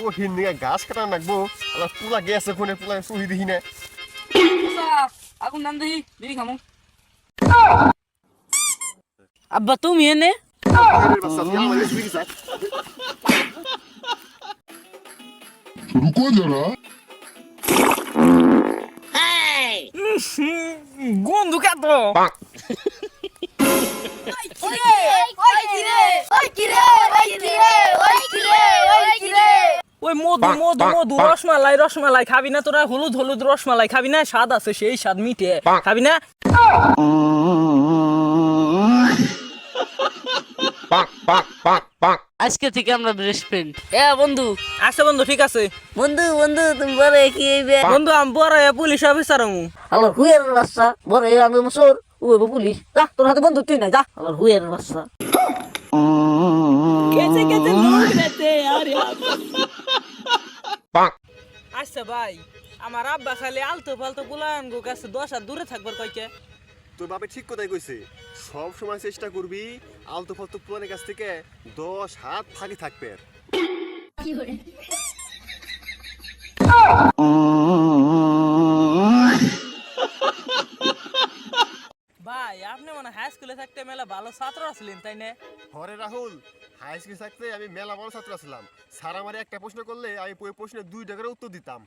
কঠিন নিয়ে গাছ কাটা নাকবো আবার পুলা গেছে কোনে পুলা সুহি দিহি না আগুন নাম দেখি বিড়ি খামু আব্বা তুমি এনে रुको जरा গন্ধু কে তো ওই মধু মধু মধু রসমালাই রসমালাই খাবি না তোরা হলুদ হলুদ রসমালাই খাবি না স্বাদ আছে সেই স্বাদ মিটে খাবি না আজকে থেকে আমরা বেস্ট ফ্রেন্ড বন্ধু আচ্ছা বন্ধু ঠিক আছে বন্ধু বন্ধু তুমি বড় কি হইবে বন্ধু আমি বড় পুলিশ অফিসার হমু আমার হুয়ের রাস্তা বড় আমি মসুর ও পুলিশ যা তোর হাতে বন্ধু তুই না যা আমার হুয়ের রাস্তা कैसे कैसे लोग रहते हैं यार আচ্ছা ভাই আমার আব্বা খালি আলতো ফালতো গুলান গো কাছে 10 হাত দূরে থাকবার কইকে তোর বাপে ঠিক কথাই কইছে সব সময় চেষ্টা করবি আলতু ফালতু পুলানের কাছ থেকে 10 হাত ফাঁকি থাকবে ভাই আপনি মনে হাই স্কুলে থাকতে মেলা ভালো ছাত্র ছিলেন তাই না হরে রাহুল হাই স্কুলে থাকতে আমি মেলা বড় ছাত্র ছিলাম স্যার আমার একটা প্রশ্ন করলে আমি ওই প্রশ্নের 2টা করে উত্তর দিতাম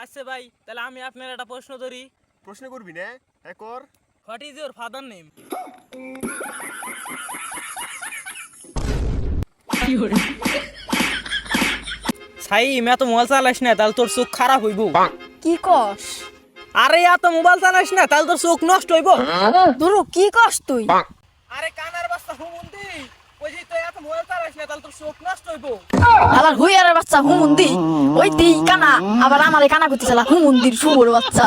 আচ্ছা ভাই তাহলে আমি আপনার একটা প্রশ্ন ধরি প্রশ্ন করবি না হ্যাঁ কর what is your father name সাই মে তো মোবাইল চালাইস না তাহলে তোর চোখ খারাপ হইব কি কস আরে এত মোবাইল চালাইস না তাহলে তোর চোখ নষ্ট হইব ধরু কি কস তুই আরে কানার বাচ্চা হুমুন্দি ওই যে তুই এত মোবাইল চালাইস না তাহলে তোর চোখ নষ্ট হইব আলার হুইয়ারের বাচ্চা হুমুন্দি ওই তুই কানা আবার আমারে কানা করতে চালা হুমুন্দির শুয়োর বাচ্চা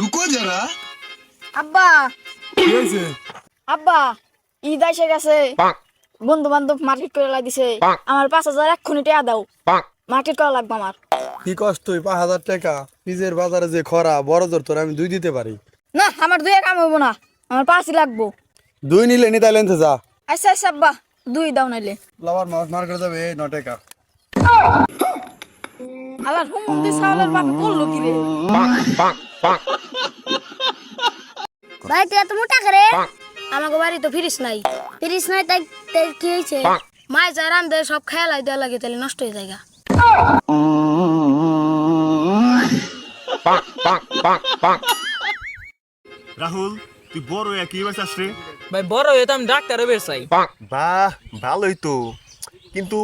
रुको जरा আব্বা আব্বা ঈদ এসে গেছে বন্ধু বান্ধব মার্কেট করে দিছে আমার 5,000 এক্ষুনি টাকা দাও মার্কেট করা লাগবে আমার কি কষ্ট তুই 5,000 টাকা পিজের বাজারে যে খরা বড় জোর তোর আমি 2 দিতে পারি না আমার 2 কাম হইব না আমার 5ই লাগবো 2 নিলে নি তাইলে যা আচ্ছা আচ্ছা আব্বা 2 দাও নাইলে লাভার মাছ মার করে যাবে 9 টাকা আলার হুমুন্দি সাওলার বাপ করলো কি রে ভাই তুই এত মোটা করে আমাকে বাড়ি তো ফিরিস নাই তাই তাই কি হয়েছে মায় যা রান দে সব খেয়ালাই দেওয়া লাগে তাহলে নষ্ট হয়ে যায় রাহুল তুই বড় হয়ে কি বাস রে ভাই বড় হইতাম ডাক্তার হইবে চাই বাহ ভালোই তো কিন্তু